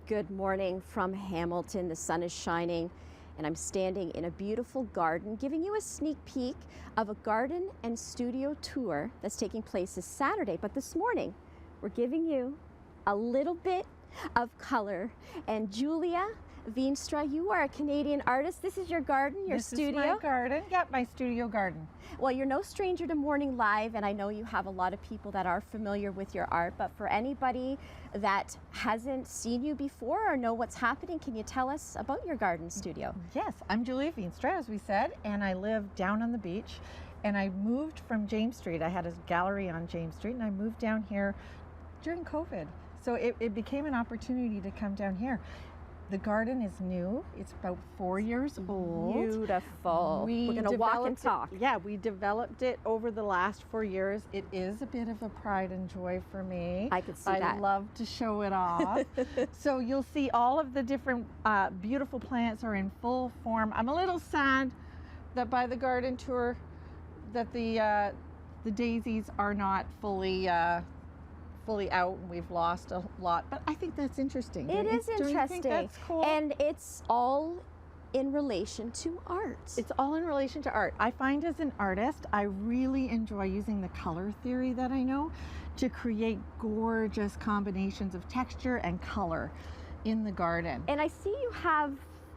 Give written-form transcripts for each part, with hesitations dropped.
Good morning from Hamilton. The sun is shining and I'm standing in a beautiful garden giving you a sneak peek of a garden and studio tour that's taking place this Saturday. But this morning we're giving you a little bit of color. And Julia Veenstra, you are a Canadian artist. This is your garden, your studio. This is my garden. Yep, my studio garden. Well, you're no stranger to Morning Live, and I know you have a lot of people that are familiar with your art, but for anybody that hasn't seen you before or know what's happening, can you tell us about your garden studio? Yes, I'm Julia Veenstra, as we said, and I live down on the beach, and I moved from James Street. I had a gallery on James Street, and I moved down here during COVID. So it became an opportunity to come down here. The garden is new. It's about 4 years old. Beautiful. We're going to walk and talk. Yeah, we developed it over the last 4 years. It is a bit of a pride and joy for me. I could see that. I love to show it off. So you'll see all of the different beautiful plants are in full form. I'm a little sad that by the garden tour that the daisies are not fully out, and we've lost a lot, but I think that's interesting. It is interesting. Do you think that's cool? And it's all in relation to art. It's all in relation to art. I find as an artist, I really enjoy using the color theory that I know to create gorgeous combinations of texture and color in the garden. And I see you have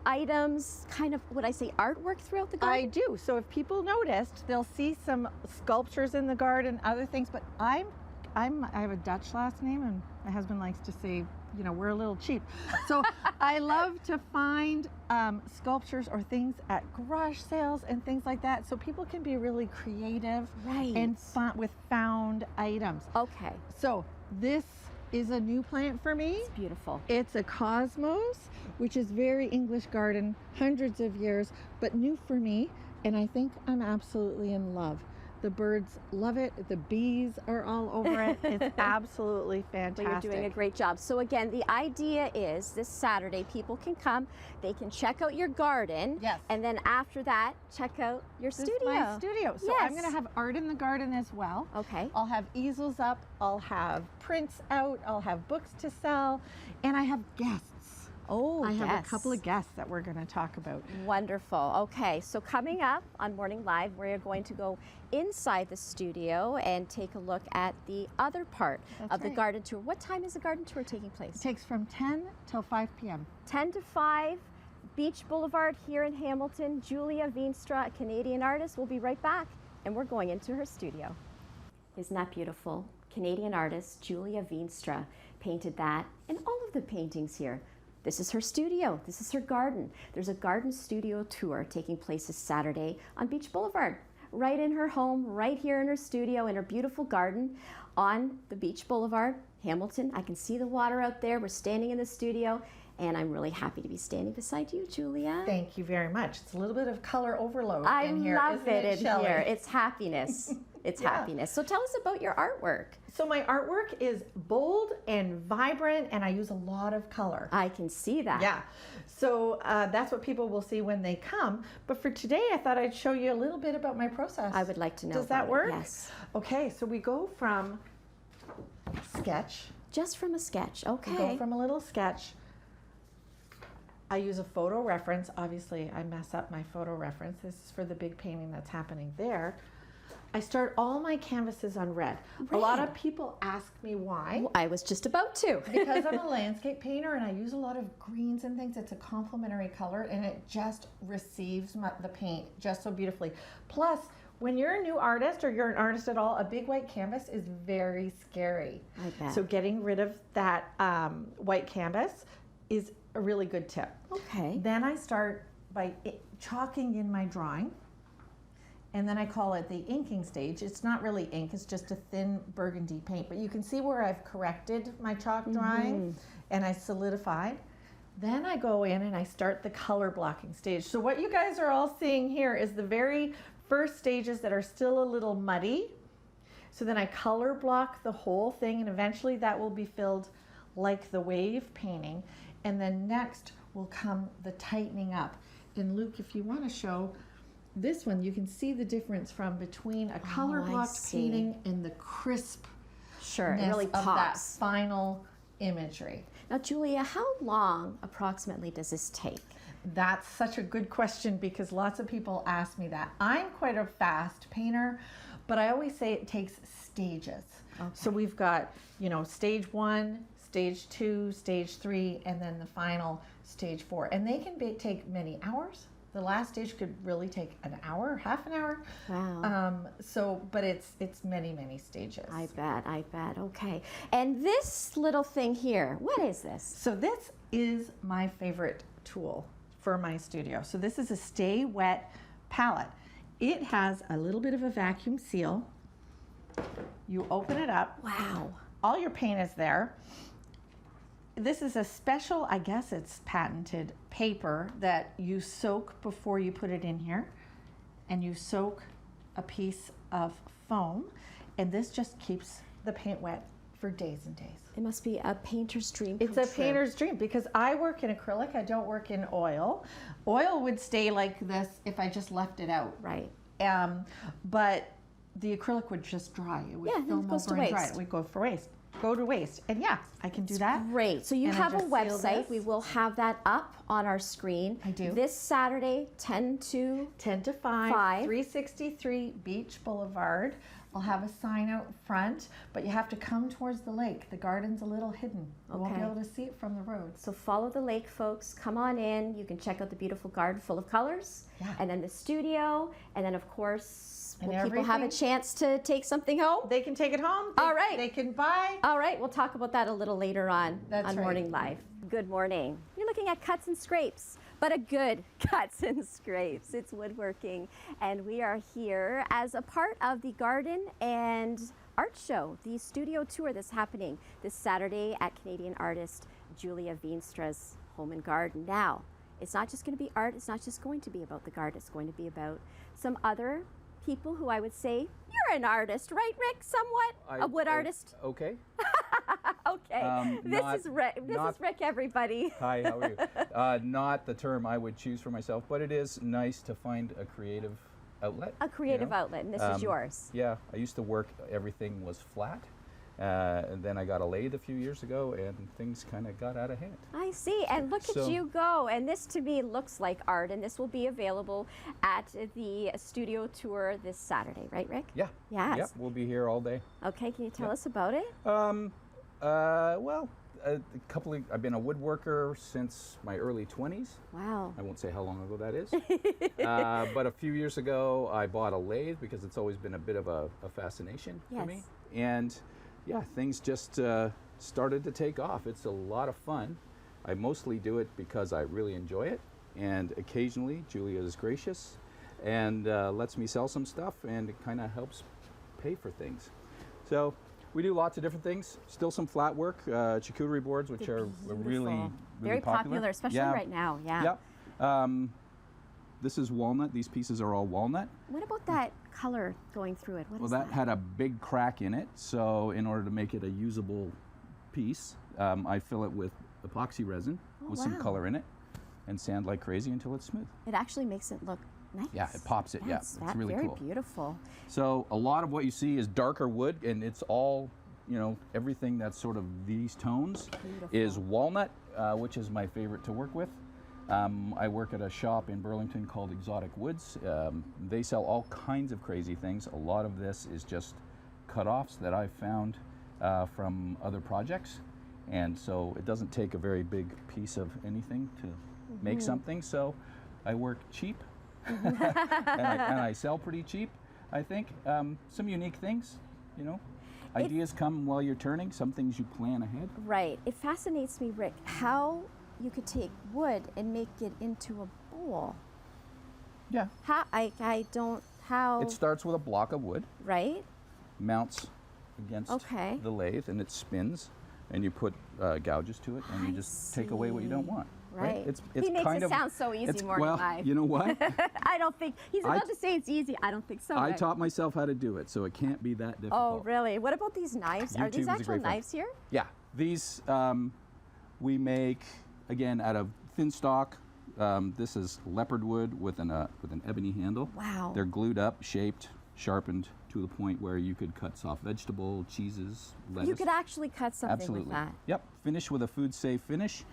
items, kind of, would I say, artwork throughout the garden? I do. So if people noticed, they'll see some sculptures in the garden, other things, but I have a Dutch last name, and my husband likes to say, you know, we're a little cheap. So I love to find sculptures or things at garage sales and things like that, so people can be really creative and fun with found items. Okay. So this is a new plant for me. It's beautiful. It's a cosmos, which is very English garden, hundreds of years, but new for me, and I think I'm absolutely in love. The birds love it. The bees are all over it. It's absolutely fantastic. Well, you're doing a great job. So again, the idea is this Saturday, people can come, they can check out your garden. Yes. And then after that, check out your studio. This is my studio. So I'm going to have art in the garden as well. Okay. I'll have easels up. I'll have prints out. I'll have books to sell. And I have guests. Oh, I have a couple of guests that we're going to talk about. Wonderful. Okay, so coming up on Morning Live, we're going to go inside the studio and take a look at the other part of the garden tour. What time is the garden tour taking place? It takes from 10 till 5 p.m. 10 to 5, Beach Boulevard here in Hamilton. Julia Veenstra, a Canadian artist. We'll be right back, and we're going into her studio. Isn't that beautiful? Canadian artist Julia Veenstra painted that, and all of the paintings here. This is her studio. This is her garden. There's a garden studio tour taking place this Saturday on Beach Boulevard, right in her home, right here in her studio, in her beautiful garden on the Beach Boulevard, Hamilton. I can see the water out there. We're standing in the studio, and I'm really happy to be standing beside you, Julia. Thank you very much. It's a little bit of color overload in here. I love it in Shelly? here. It's happiness. It's happiness. So tell us about your artwork. So my artwork is bold and vibrant, and I use a lot of color. I can see that. Yeah. So that's what people will see when they come. But for today, I thought I'd show you a little bit about my process. I would like to know. Does that work? Yes. Okay, so we go from sketch. Just from a sketch. Okay. We go from a little sketch. I use a photo reference. Obviously, I mess up my photo reference. This is for the big painting that's happening there. I start all my canvases on red. A lot of people ask me why. I was just about to. Because I'm a landscape painter and I use a lot of greens and things. It's a complementary color and it just receives the paint just so beautifully. Plus, when you're a new artist or you're an artist at all, a big white canvas is very scary. I bet. So getting rid of that white canvas is a really good tip. Okay. Then I start by chalking in my drawing. And then I call it the inking stage. It's not really ink, it's just a thin burgundy paint. But you can see where I've corrected my chalk drawing and I solidified. Then I go in and I start the color blocking stage. So what you guys are all seeing here is the very first stages that are still a little muddy. So then I color block the whole thing and eventually that will be filled like the wave painting. And then next will come the tightening up. And Luke, if you want to show this one, you can see the difference from between a color blocked painting and the crisp Sure, it really pops. Of that final imagery. Now, Julia, how long approximately does this take? That's such a good question because lots of people ask me that. I'm quite a fast painter, but I always say it takes stages. Okay. So we've got, stage 1, stage 2, stage 3, and then the final stage 4. And they can take many hours. The last stage could really take an hour, half an hour. Wow. But it's many, many stages. I bet. Okay. And this little thing here, what is this? So this is my favorite tool for my studio. So this is a Stay Wet palette. It has a little bit of a vacuum seal. You open it up. Wow. All your paint is there. This is a special, I guess it's patented, paper that you soak before you put it in here. And you soak a piece of foam. And this just keeps the paint wet for days and days. It must be a painter's dream. It's a painter's dream because I work in acrylic. I don't work in oil. Oil would stay like this if I just left it out. Right. But the acrylic would just dry. It would film over and dry. It would go to waste. And yeah, I can do that. Great. So you have a website. We will have that up on our screen. I do. This Saturday, 10 to 5, 363 Beach Boulevard. I'll have a sign out front, but you have to come towards the lake. The garden's a little hidden. You won't be able to see it from the road. So follow the lake, folks. Come on in. You can check out the beautiful garden full of colors. Yeah. And then the studio. And then, of course, And will people have a chance to take something home? They can take it home. All right. They can buy. All right. We'll talk about that a little later on That's right. Morning Live. Good morning. You're looking at cuts and scrapes, but a good cuts and scrapes. It's woodworking. And we are here as a part of the Garden and Art Show, the studio tour that's happening this Saturday at Canadian artist Julia Veenstra's home and garden. Now, it's not just going to be art. It's not just going to be about the garden. It's going to be about some other people who I would say, you're an artist, right, Rick? Somewhat? A wood artist? Okay. Okay. This is Rick. This is Rick, everybody. Hi, how are you? Not the term I would choose for myself, but it is nice to find a creative outlet. A creative outlet, and this is yours. Yeah, I used to work, everything was flat. And then I got a lathe a few years ago, and things kind of got out of hand. I see, and look at you go. And this to me looks like art, and this will be available at the studio tour this Saturday, right, Rick? Yeah. Yes. Yep, we'll be here all day. Okay, can you tell us about it? Well, I've been a woodworker since my early 20s. Wow. I won't say how long ago that is. But a few years ago, I bought a lathe because it's always been a bit of a fascination for me. And yeah, things just started to take off. It's a lot of fun. I mostly do it because I really enjoy it. And occasionally, Julia is gracious and lets me sell some stuff, and it kind of helps pay for things. So we do lots of different things. Still some flat work, charcuterie boards, which are really very popular, especially right now. Yeah. Yep. This is walnut. These pieces are all walnut. What about that color going through it? What is that had a big crack in it, so in order to make it a usable piece, I fill it with epoxy resin with some color in it and sand like crazy until it's smooth. It actually makes it look nice. Yeah, it pops it. It's really cool. Very beautiful. So a lot of what you see is darker wood, and it's all, everything that's sort of these tones is walnut, which is my favorite to work with. I work at a shop in Burlington called Exotic Woods. They sell all kinds of crazy things. A lot of this is just cut-offs that I've found from other projects. And so it doesn't take a very big piece of anything to make something. So I work cheap and I sell pretty cheap, I think. Some unique things, Ideas come while you're turning. Some things you plan ahead. Right. It fascinates me, Rick, how you could take wood and make it into a bowl. Yeah. How? It starts with a block of wood. Right. Mounts against the lathe, and it spins, and you put gouges to it, and you just take away what you don't want. Right. It's he makes kind it sound so easy, Morning Live. You know what? I don't think, he's about to say it's easy. I don't think so. I taught myself how to do it, so it can't be that difficult. Oh, really? What about these knives? Are these actual knives here? Yeah. These we make, again, out of thin stock. This is leopard wood with an ebony handle. Wow. They're glued up, shaped, sharpened, to the point where you could cut soft vegetable, cheeses, lettuce. You could actually cut something Absolutely. with that. Yep. Finish with a food safe finish.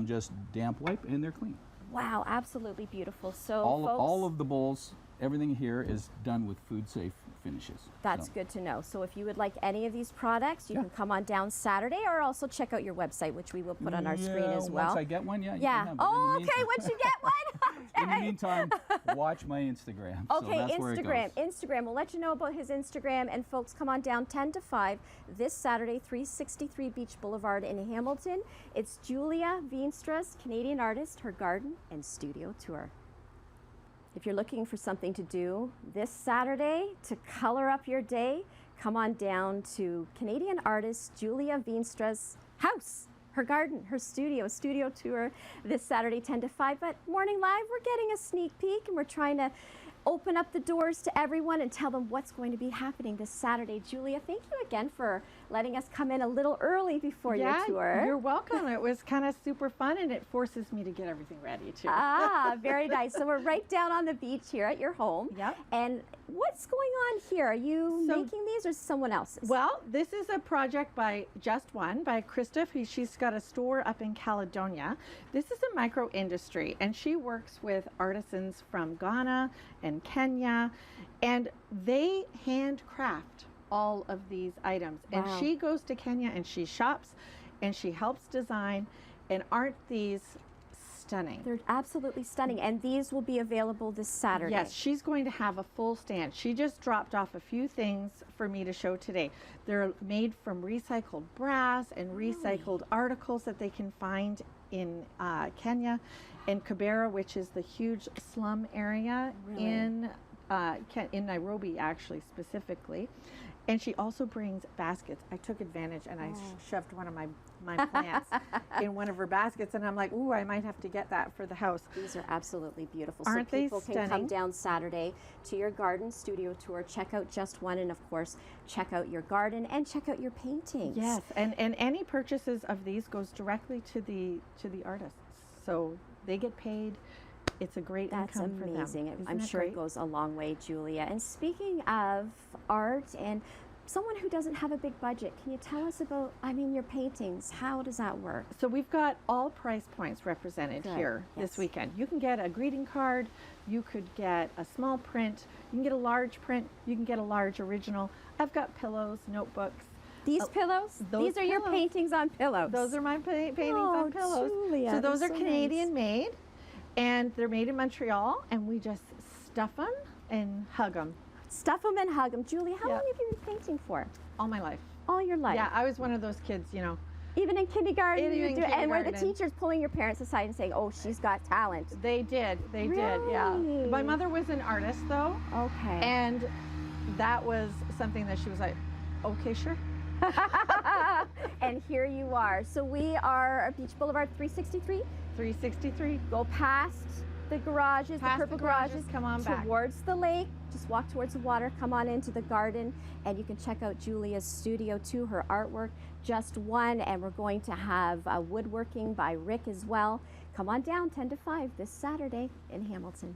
Just damp wipe and they're clean. Wow, absolutely beautiful. So All folks, of the bowls, everything here is done with food safe finishes. that's So, good to know. So if you would like any of these products, you Yeah. can come on down Saturday or also check out your website, which we will put on our screen as well. Once I get one, yeah. you Yeah. can have it. In the Oh, okay. meantime- Once you get one. In the Okay. meantime, watch my Instagram. So Okay, that's where it Instagram. goes. Instagram. We'll let you know about his Instagram. And folks, come on down 10 to 5 this Saturday, 363 Beach Boulevard in Hamilton. It's Julia Veenstra's Canadian artist, her garden and studio tour. If you're looking for something to do this Saturday to color up your day, come on down to Canadian artist Julia Veenstra's house, her garden, her studio tour this Saturday 10 to 5. But Morning Live, we're getting a sneak peek and we're trying to open up the doors to everyone and tell them what's going to be happening this Saturday. Julia, thank you again for letting us come in a little early before your tour. You're welcome. It was kind of super fun, and it forces me to get everything ready too. Ah, very nice. So we're right down on the beach here at your home. Yep. And what's going on here? Are you So- making these or someone else's? Well, this is a project by Just One, by Krista. She's got a store up in Caledonia. This is a micro industry, and she works with artisans from Ghana and Kenya, and they handcraft all of these items. Wow. And she goes to Kenya and she shops and she helps design. And aren't these stunning? They're absolutely stunning. And these will be available this Saturday. Yes, she's going to have a full stand. She just dropped off a few things for me to show today. They're made from recycled brass and recycled articles that they can find in Kenya and Kibera, which is the huge slum area Really? in Nairobi, actually, specifically. And she also brings baskets. I took advantage and I shoved one of my plants in one of her baskets, and I'm like, ooh, I might have to get that for the house. These are absolutely beautiful. Aren't so they people can come stunning? down Saturday to your garden studio tour, check out Just One, and of course, check out your garden and check out your paintings. Yes, and any purchases of these goes directly to the artists, so they get paid. It's a great That's income for them. amazing. Isn't I'm sure great? it goes a long way, Julia. And speaking of art and someone who doesn't have a big budget, can you tell us about, your paintings? How does that work? So we've got all price points represented Good, here yes. this weekend. You can get a greeting card, you could get a small print, you can get a large print, you can get a large original. I've got pillows, notebooks. These pillows? those These are your pillows. paintings on pillows. Those are my paintings Oh, on pillows. Julia, so those they're are so Canadian made, and they're made in Montreal, and we just stuff them and hug them Stuff them and hug them. Julia, how Yeah. long have you been painting for? all my life. All your life? Yeah, I was one of those kids, Even in kindergarten? Even you in do it? And were the kindergarten. teachers pulling your parents aside and saying, oh, she's got talent? They did, yeah. Really? My mother was an artist, though, Okay. and that was something that she was like, okay, sure. And here you are. So we are at Beach Boulevard 363. 363. Go past the garages, Past the the purple garages, come on back. towards the lake. Just walk towards the water, come on into the garden, and you can check out Julia's studio too, her artwork, Just One, and we're going to have woodworking by Rick as well. Come on down 10 to 5 this Saturday in Hamilton.